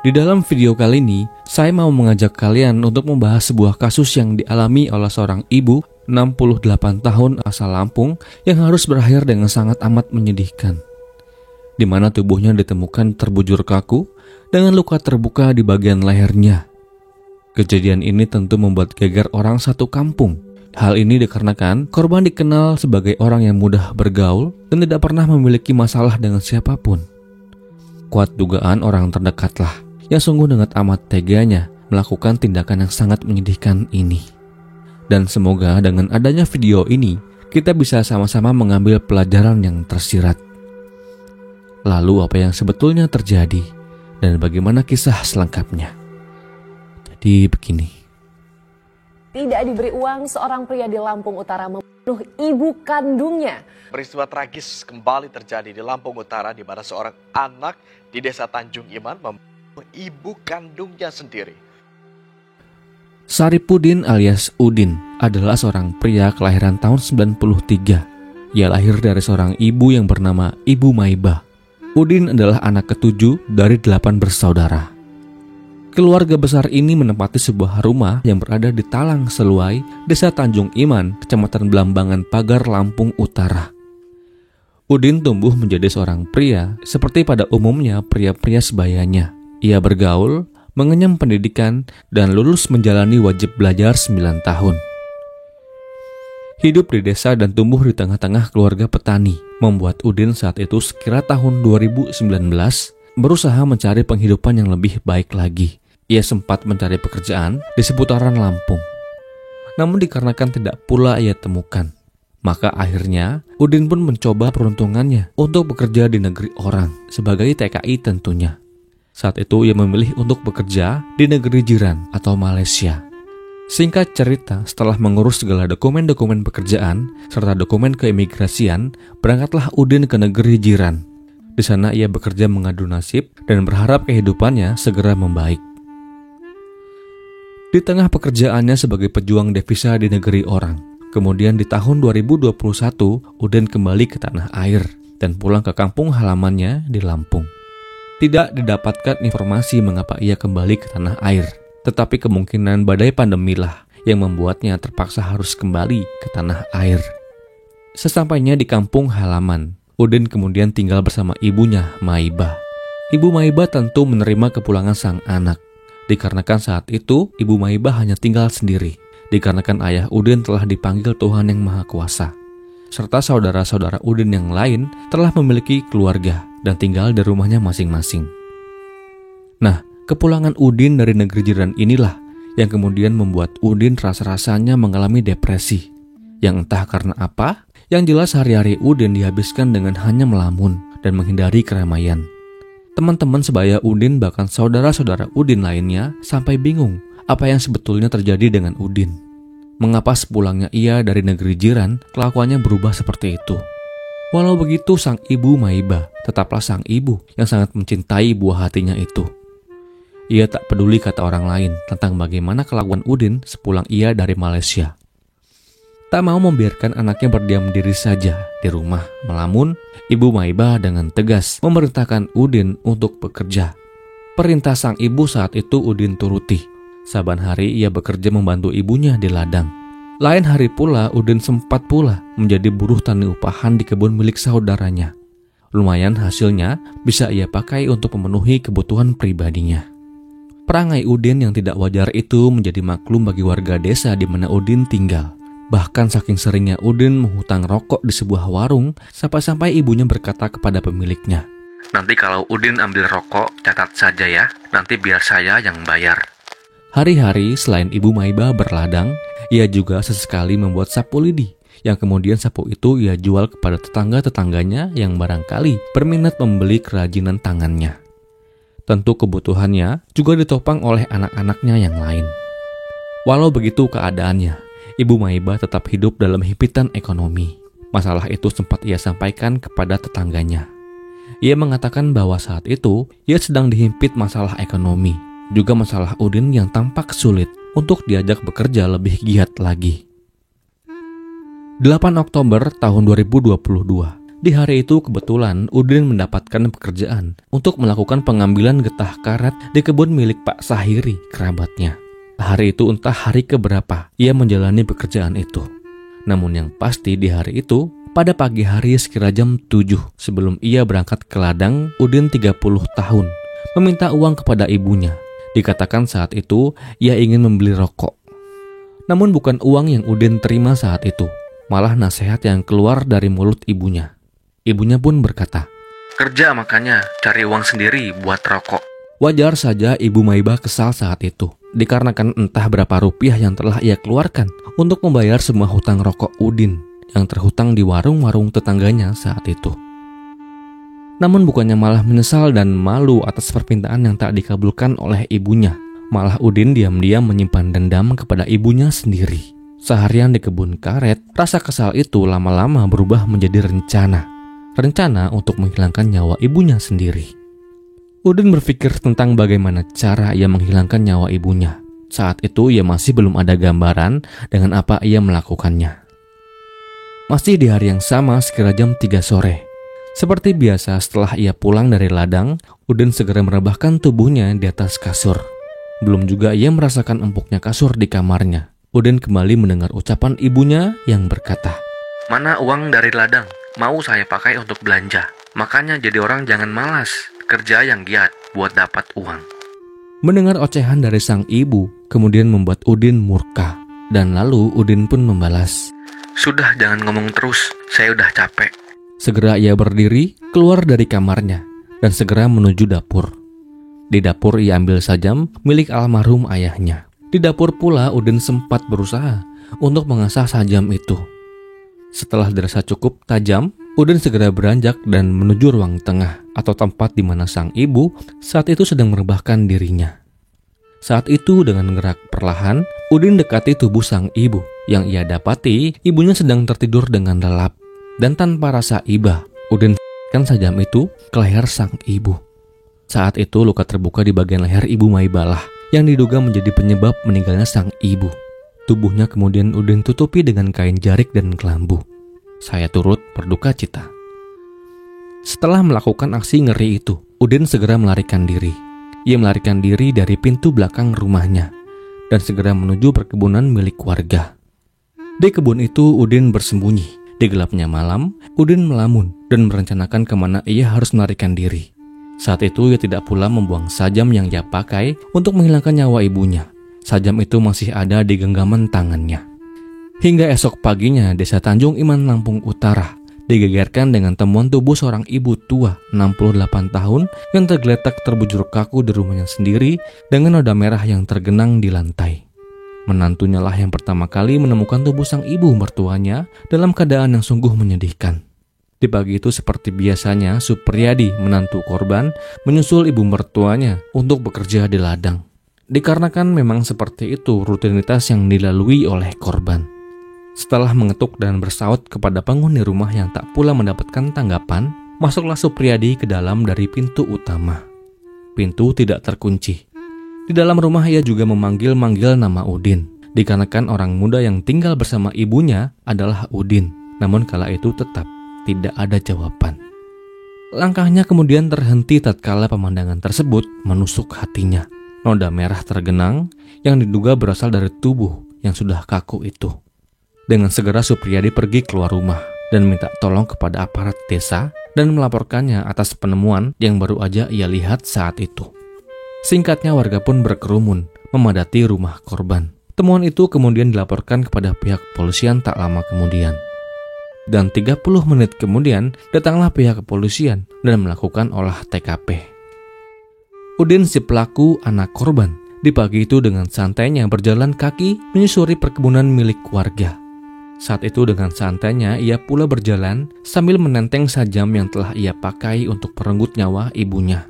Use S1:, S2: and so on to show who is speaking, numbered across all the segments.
S1: Di dalam video kali ini, saya mau mengajak kalian untuk membahas sebuah kasus yang dialami oleh seorang ibu 68 tahun asal Lampung yang harus berakhir dengan sangat amat menyedihkan. Di mana tubuhnya ditemukan terbujur kaku dengan luka terbuka di bagian lehernya. Kejadian ini tentu membuat geger orang satu kampung. Hal ini dikarenakan korban dikenal sebagai orang yang mudah bergaul dan tidak pernah memiliki masalah dengan siapapun. Kuat dugaan orang terdekatlah yang sungguh dengan amat teganya melakukan tindakan yang sangat menyedihkan ini. Dan semoga dengan adanya video ini, kita bisa sama-sama mengambil pelajaran yang tersirat. Lalu apa yang sebetulnya terjadi dan bagaimana kisah selengkapnya? Jadi begini.
S2: Tidak diberi uang, seorang pria di Lampung Utara membunuh ibu kandungnya.
S3: Peristiwa tragis kembali terjadi di Lampung Utara di mana seorang anak di desa Tanjung Iman membunuh ibu kandungnya sendiri.
S1: Saripudin alias Udin adalah seorang pria kelahiran tahun 93. Ia lahir dari seorang ibu yang bernama Ibu Maibah. Udin adalah anak ketujuh dari 8 bersaudara. Keluarga besar ini menempati sebuah rumah yang berada di Talang Seluai, Desa Tanjung Iman, Kecamatan Belambangan Pagar, Lampung Utara. Udin tumbuh menjadi seorang pria seperti pada umumnya pria-pria sebayanya. Ia bergaul, mengenyam pendidikan, dan lulus menjalani wajib belajar 9 tahun. Hidup di desa dan tumbuh di tengah-tengah keluarga petani membuat Udin saat itu sekira tahun 2019 berusaha mencari penghidupan yang lebih baik lagi. Ia sempat mencari pekerjaan di seputaran Lampung. Namun dikarenakan tidak pula ia temukan, maka akhirnya Udin pun mencoba peruntungannya untuk bekerja di negeri orang sebagai TKI tentunya. Saat itu ia memilih untuk bekerja di negeri jiran atau Malaysia. Singkat cerita, setelah mengurus segala dokumen-dokumen pekerjaan serta dokumen keimigrasian, berangkatlah Udin ke negeri jiran. Di sana ia bekerja mengadu nasib dan berharap kehidupannya segera membaik. Di tengah pekerjaannya sebagai pejuang devisa di negeri orang, kemudian di tahun 2021 Udin kembali ke tanah air dan pulang ke kampung halamannya di Lampung. Tidak didapatkan informasi mengapa ia kembali ke tanah air, tetapi kemungkinan badai pandemi lah yang membuatnya terpaksa harus kembali ke tanah air. Sesampainya di kampung halaman, Udin kemudian tinggal bersama ibunya, Maibah. Ibu Maibah tentu menerima kepulangan sang anak, dikarenakan saat itu Ibu Maibah hanya tinggal sendiri, dikarenakan ayah Udin telah dipanggil Tuhan Yang Maha Kuasa, serta saudara-saudara Udin yang lain telah memiliki keluarga dan tinggal di rumahnya masing-masing. Nah, kepulangan Udin dari negeri jiran inilah yang kemudian membuat Udin rasa-rasanya mengalami depresi. Yang entah karena apa, yang jelas hari-hari Udin dihabiskan dengan hanya melamun dan menghindari keramaian. Teman-teman sebaya Udin bahkan saudara-saudara Udin lainnya sampai bingung apa yang sebetulnya terjadi dengan Udin. Mengapa sepulangnya ia dari negeri jiran, kelakuannya berubah seperti itu? Walau begitu, sang ibu Maibah tetaplah sang ibu yang sangat mencintai buah hatinya itu. Ia tak peduli kata orang lain tentang bagaimana kelakuan Udin sepulang ia dari Malaysia. Tak mau membiarkan anaknya berdiam diri saja di rumah melamun, Ibu Maibah dengan tegas memerintahkan Udin untuk bekerja. Perintah sang ibu saat itu Udin turuti. Saban hari ia bekerja membantu ibunya di ladang. Lain hari pula Udin sempat pula menjadi buruh tani upahan di kebun milik saudaranya. Lumayan hasilnya bisa ia pakai untuk memenuhi kebutuhan pribadinya. Perangai Udin yang tidak wajar itu menjadi maklum bagi warga desa di mana Udin tinggal. Bahkan saking seringnya Udin menghutang rokok di sebuah warung, sampai-sampai ibunya berkata kepada pemiliknya,
S4: "Nanti kalau Udin ambil rokok, catat saja ya, nanti biar saya yang bayar."
S1: Hari-hari selain Ibu Maibah berladang, ia juga sesekali membuat sapu lidi, yang kemudian sapu itu ia jual kepada tetangga-tetangganya yang barangkali berminat membeli kerajinan tangannya. Tentu kebutuhannya juga ditopang oleh anak-anaknya yang lain. Walau begitu keadaannya, Ibu Maibah tetap hidup dalam himpitan ekonomi. Masalah itu sempat ia sampaikan kepada tetangganya. Ia mengatakan bahwa saat itu ia sedang dihimpit masalah ekonomi, juga masalah Udin yang tampak sulit untuk diajak bekerja lebih giat lagi. 8 Oktober tahun 2022, Di hari itu kebetulan Udin mendapatkan pekerjaan untuk melakukan pengambilan getah karet di kebun milik Pak Sahiri, kerabatnya. Hari itu entah hari keberapa ia menjalani pekerjaan itu. Namun yang pasti di hari itu, pada pagi hari sekira jam 7 sebelum ia berangkat ke ladang, Udin 30 tahun meminta uang kepada ibunya. Dikatakan saat itu ia ingin membeli rokok. Namun bukan uang yang Udin terima saat itu, malah nasihat yang keluar dari mulut ibunya. Ibunya pun berkata,
S4: Kerja makanya, cari uang sendiri buat rokok.
S1: wajar saja Ibu Maibah kesal saat itu, dikarenakan entah berapa rupiah yang telah ia keluarkan untuk membayar semua hutang rokok Udin yang terhutang di warung-warung tetangganya saat itu. Namun bukannya malah menyesal dan malu atas permintaan yang tak dikabulkan oleh ibunya, malah Udin diam-diam menyimpan dendam kepada ibunya sendiri. Seharian di kebun karet, rasa kesal itu lama-lama berubah menjadi rencana untuk menghilangkan nyawa ibunya sendiri. Udin berpikir tentang bagaimana cara ia menghilangkan nyawa ibunya. Saat itu ia masih belum ada gambaran dengan apa ia melakukannya. Masih di hari yang sama sekira jam 3 sore. Seperti biasa setelah ia pulang dari ladang, Udin segera merebahkan tubuhnya di atas kasur. Belum juga ia merasakan empuknya kasur di kamarnya. Udin kembali mendengar ucapan ibunya yang berkata,
S4: Mana uang dari ladang? Mau saya pakai untuk belanja. Makanya jadi orang jangan malas, kerja yang giat buat dapat uang.
S1: Mendengar ocehan dari sang ibu kemudian membuat Udin murka. Dan lalu Udin pun membalas,
S4: Sudah jangan ngomong terus, saya udah capek.
S1: Segera ia berdiri, keluar dari kamarnya, dan segera menuju dapur. Di dapur ia ambil sajam milik almarhum ayahnya. Di dapur pula Udin sempat berusaha untuk mengasah sajam itu. Setelah dirasa cukup tajam, Udin segera beranjak dan menuju ruang tengah atau tempat di mana sang ibu saat itu sedang merebahkan dirinya. Saat itu dengan gerak perlahan, Udin dekati tubuh sang ibu yang ia dapati ibunya sedang tertidur dengan lelap. Dan tanpa rasa iba, Udin kan sajam itu ke leher sang ibu. Saat itu luka terbuka di bagian leher Ibu Maibalah yang diduga menjadi penyebab meninggalnya sang ibu. Tubuhnya kemudian Udin tutupi dengan kain jarik dan kelambu. Saya turut berduka cita. Setelah melakukan aksi ngeri itu, Udin segera melarikan diri. Ia melarikan diri dari pintu belakang rumahnya dan segera menuju perkebunan milik warga. Di kebun itu Udin bersembunyi. Di gelapnya malam, Udin melamun dan merencanakan kemana ia harus melarikan diri. Saat itu ia tidak pula membuang sajam yang ia pakai untuk menghilangkan nyawa ibunya. Sajam itu masih ada di genggaman tangannya. Hingga esok paginya, desa Tanjung Iman, Lampung Utara digegerkan dengan temuan tubuh seorang ibu tua 68 tahun yang tergeletak terbujur kaku di rumahnya sendiri dengan noda merah yang tergenang di lantai. Menantunya lah yang pertama kali menemukan tubuh sang ibu mertuanya dalam keadaan yang sungguh menyedihkan. Di pagi itu seperti biasanya, Supriyadi, menantu korban, menyusul ibu mertuanya untuk bekerja di ladang. Dikarenakan memang seperti itu rutinitas yang dilalui oleh korban. Setelah mengetuk dan bersaut kepada penghuni rumah yang tak pula mendapatkan tanggapan, masuklah Supriyadi ke dalam dari pintu utama. Pintu tidak terkunci. Di dalam rumah ia juga memanggil-manggil nama Udin, dikarenakan orang muda yang tinggal bersama ibunya adalah Udin. Namun kala itu tetap tidak ada jawaban. Langkahnya kemudian terhenti tatkala pemandangan tersebut menusuk hatinya. Noda merah tergenang yang diduga berasal dari tubuh yang sudah kaku itu. Dengan segera Supriyadi pergi keluar rumah dan minta tolong kepada aparat desa dan melaporkannya atas penemuan yang baru aja ia lihat saat itu. Singkatnya warga pun berkerumun memadati rumah korban. Temuan itu kemudian dilaporkan kepada pihak kepolisian tak lama kemudian. Dan 30 menit kemudian datanglah pihak kepolisian dan melakukan olah TKP. Udin si pelaku anak korban di pagi itu dengan santainya berjalan kaki menyusuri perkebunan milik warga. Saat itu dengan santainya ia pula berjalan sambil menenteng sajam yang telah ia pakai untuk merenggut nyawa ibunya.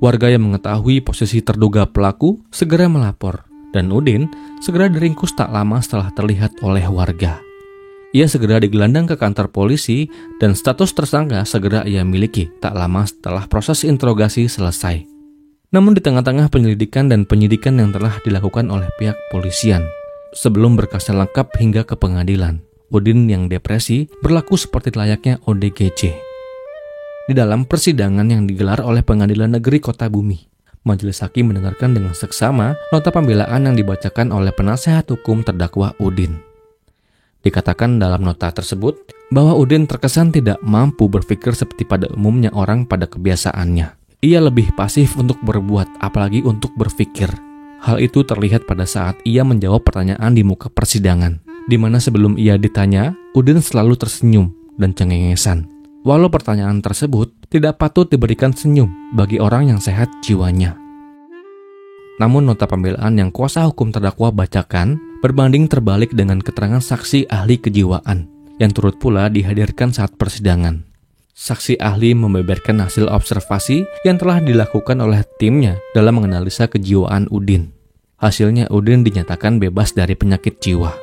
S1: Warga yang mengetahui posisi terduga pelaku segera melapor dan Udin segera diringkus tak lama setelah terlihat oleh warga. Ia segera digelandang ke kantor polisi dan status tersangka segera ia miliki tak lama setelah proses interogasi selesai. Namun di tengah-tengah penyelidikan dan penyidikan yang telah dilakukan oleh pihak polisian, sebelum berkasnya lengkap hingga ke pengadilan, Udin yang depresi berlaku seperti layaknya ODGJ. di dalam persidangan yang digelar oleh Pengadilan Negeri Kota Bumi. Majelis hakim mendengarkan dengan seksama nota pembelaan yang dibacakan oleh penasehat hukum terdakwa Udin. Dikatakan dalam nota tersebut bahwa Udin terkesan tidak mampu berpikir seperti pada umumnya orang pada kebiasaannya. Ia lebih pasif untuk berbuat, apalagi untuk berpikir. Hal itu terlihat pada saat ia menjawab pertanyaan di muka persidangan, di mana sebelum ia ditanya, Udin selalu tersenyum dan cengengesan. Walau pertanyaan tersebut tidak patut diberikan senyum bagi orang yang sehat jiwanya. Namun nota pembelaan yang kuasa hukum terdakwa bacakan berbanding terbalik dengan keterangan saksi ahli kejiwaan yang turut pula dihadirkan saat persidangan. Saksi ahli membeberkan hasil observasi yang telah dilakukan oleh timnya dalam menganalisa kejiwaan Udin. Hasilnya Udin dinyatakan bebas dari penyakit jiwa.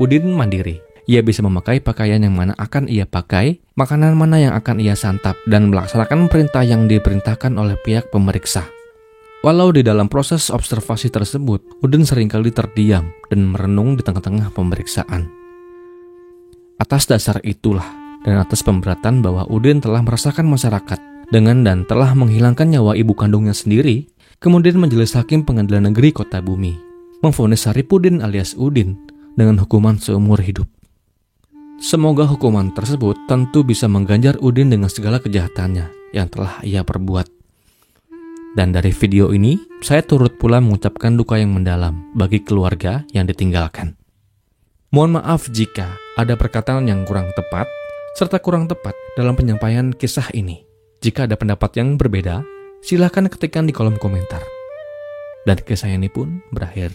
S1: Udin mandiri. Ia bisa memakai pakaian yang mana akan ia pakai, makanan mana yang akan ia santap, dan melaksanakan perintah yang diperintahkan oleh pihak pemeriksa. Walau di dalam proses observasi tersebut, Udin seringkali terdiam dan merenung di tengah-tengah pemeriksaan. Atas dasar itulah, dan atas pemberatan bahwa Udin telah merasakan masyarakat dengan dan telah menghilangkan nyawa ibu kandungnya sendiri, kemudian Majelis Hakim Pengadilan Negeri Kota Bumi memvonis Saripudin alias Udin dengan hukuman seumur hidup. Semoga hukuman tersebut tentu bisa mengganjar Udin dengan segala kejahatannya yang telah ia perbuat. Dan dari video ini, saya turut pula mengucapkan duka yang mendalam bagi keluarga yang ditinggalkan. Mohon maaf jika ada perkataan yang kurang tepat serta kurang tepat dalam penyampaian kisah ini. Jika ada pendapat yang berbeda, silakan ketikkan di kolom komentar. Dan kisah ini pun berakhir